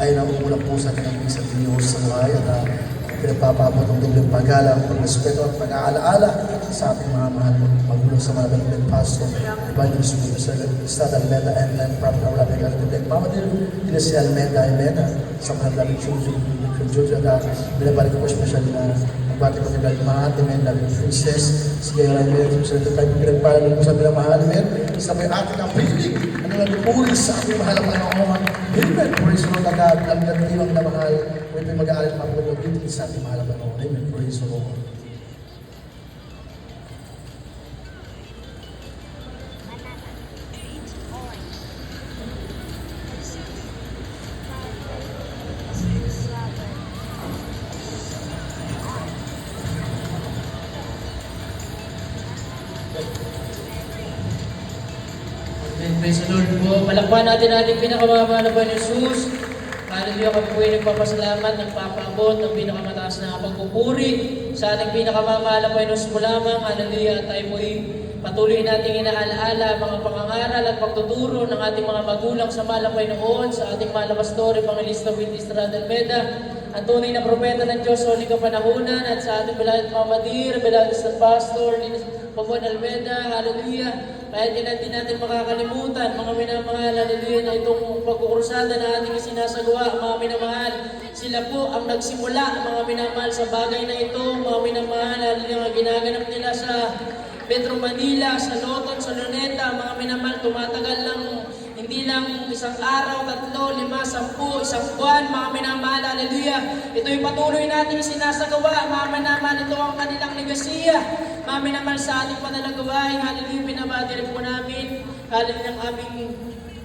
ay nakukulang po sa ating isang Diyos sa buhay at pinagpapabot ng dobleng paggalang, pagrespeto at pag-aalaala sa ating mga mahal magulang sa mga dalawang pasto, Evangelist Estad Almeda and then Prophet Aula Begaltibek, Mama Dinesi Almeda, sa mga dalawang Judge at binabalik ko special na nagbati ko nila mga ate na princess, si Gaya Almeda, sa ito tayo pinagpalan ko sa bilang mahal sa may ating ang piling, ano na lupuri sa ating mahal ang Panginoon. Amen. Praise the Lord, ang nagdiwang na mahal, may mag-aaral pa po dito sa ating mahal ang Panginoon. Amen. Praise the Lord. Praise the Lord po. Palakpan natin ating pinakamamahal na Panginoon Jesus. Hallelujah, kami po ay nagpapasalamat, nagpapaabot ng pinakamataas na pagpupuri sa ating pinakamamahal na Panginoon po lamang. Hallelujah, at tayo po ay patuloy nating inaalaala mga pangangaral at pagtuturo ng ating mga magulang sa mahal na Panginoon, sa ating mahal na pastor, Evangelista Willie Estrada Almeda, ang tunay na propeta ng Diyos sa huling kapanahunan, at sa ating beloved Mama Dir, beloved Pastor, Pabon Almeda, hallelujah. Kaya din natin makakalimutan, mga minamahal, hallelujah, na itong pagkukrusada na ating isinasagawa, mga minamahal. Sila po ang nagsimula, mga minamahal, sa bagay na ito, mga minamahal, hallelujah, ginaganap nila sa Metro Manila, sa Loton, sa Luneta, mga minamahal, tumatagal lang, hindi lang isang araw, 3, 5, 10, isang buwan, mga minamahal, hallelujah. Ito'y patuloy natin isinasagawa, mga minamahal, ito ang kanilang legasiya, mga minamahal, sa ating panalagawain, hallelujah, pinabati rin po namin, hallelujah, ang aming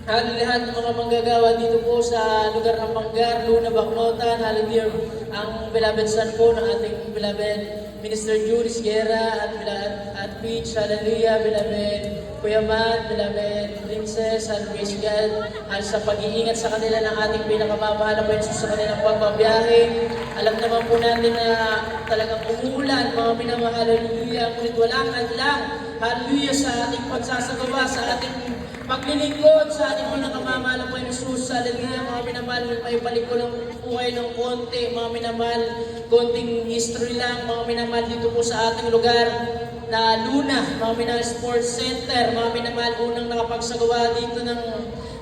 lahat ng mga manggagawa dito po sa lugar ng Manggar, Luna, Bacnotan, hallelujah, ang beloved son po ng ating beloved Minister Judy Sierra at Peach, hallelujah, beloved Kuya Matt, beloved Princess, hallelujah, God, sa pag-iingat sa kanila ng ating pinakamamahal na Panginoon sa kanilang pagbabiyahe. Alam naman po natin na talagang umuulan, mga minamahal, hallelujah, ngunit walang hadlang, hallelujah, sa ating pagsasagawa, sa ating paglilingkod sa ating pinakamamahal na Panginoon Jesus, hallelujah, mga minamahal, may balik ko lang po kayo ng konti, mga minamahal, konting history lang, mga minamahal, dito po sa ating lugar na Luna, mga minamahal, Sports Center, mga minamahal, unang nakapagsagawa dito ng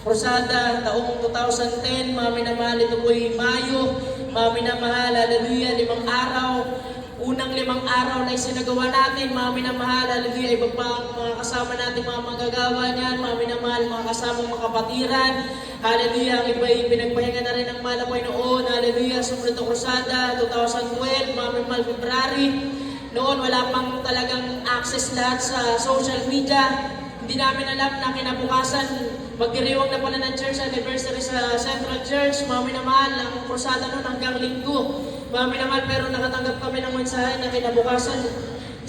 Rosada, taong 2010, mga minamahal, ito po ay Mayo, mga minamahal, hallelujah, 5 araw, unang 5 araw na isinagawa natin, mga minamahal, hallelujah, iba pa ang mga kasama natin, mga manggagawa niyan, mga minamahal, mga kasamang mga kapatiran, hallelujah, ang iba ay pinagpahinga na rin ng malapay noon, hallelujah, sumunod na Krusada, 2012, mga minamahal, February, noon wala pang talagang access lahat sa social media, hindi namin alam na kinabukasan, magdiriwang na pala ng church anniversary sa Central Church, mga minamahal, ang Krusada noon hanggang Linggo, mga minamahal, pero nakatanggap kami ng mensahe na kinabukasan,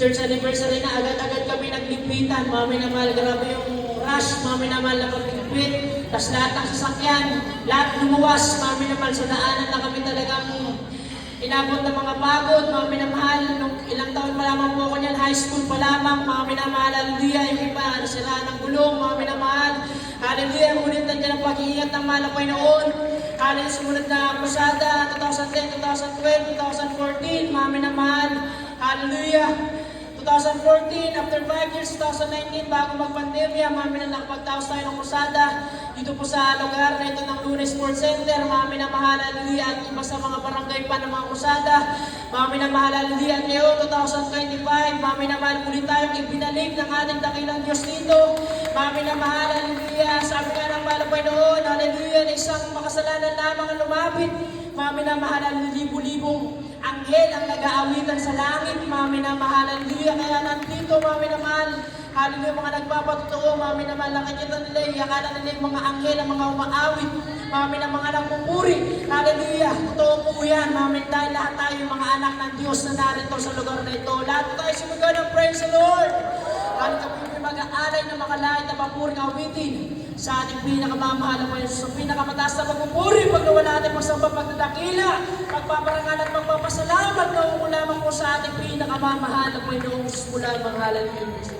church anniversary na, agad-agad kami naglipitan, mga minamahal, grabe yung rush, mga minamahal, na pagligpit, tas lahat ng sasakyan, lahat lumuwas, mga minamahal, sa daanan na kami talagang inabot ng mga pagod, mga minamahal, nung ilang taon pa lamang po ako niyan, high school pa lamang, mga minamahal, hallelujah, yung iba, nasiraan ng gulong, mga minamahal, hallelujah, ngunit nandiyan ang pag-iingat ng mahal na Panginoon, hallelujah, sumunod na Pasada, 2010, 2012, 2014, mga minamahal, hallelujah, 2014, after 5 years, 2019, bago mag-pandemya, mga minamahal, nakapagtaos tayo ng Pasada, dito po sa lugar na ito ng Luna Sports Center, mga minamahal, hallelujah, at iba sa mga barangay pa ng mga Pasada, mga minamahal, hallelujah, at ngayon, 2025, mga minamahal, muli tayong ibinalik ng ating dakilang Diyos dito, mga minamahal, hallelujah, sabi nga ng mahal na Panginoon, hallelujah, na isang makasalanan lamang ang lumapit, mga minamahal, libu-libong anghel ang nag-aawitan sa langit, mga minamahal, hallelujah, kaya nandito, mga minamahal, hallelujah, mga nagpapatotoo, mga minamahal, nakikita nila, akala nila yung mga anghel, ang mga umaawit, mga minamahal, nagpupuri, hallelujah, totoo po yan, mga minamahal, dahil lahat tayo mga anak ng Diyos na narito sa lugar na ito, lahat tayo sumagaw ng praise the Lord, hallelujah, kami mag-aalay na makalahit na papuring awitin sa ating pinakamamahal na Panginoon, sa pinakamataas na pagpupuri, pag nawala natin magsamba, pagdadakila, pagpaparangal at pagpapasalamat na lamang po sa ating pinakamamahal na Panginoon, mula manghalan ng Diyos.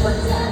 Omnipotent.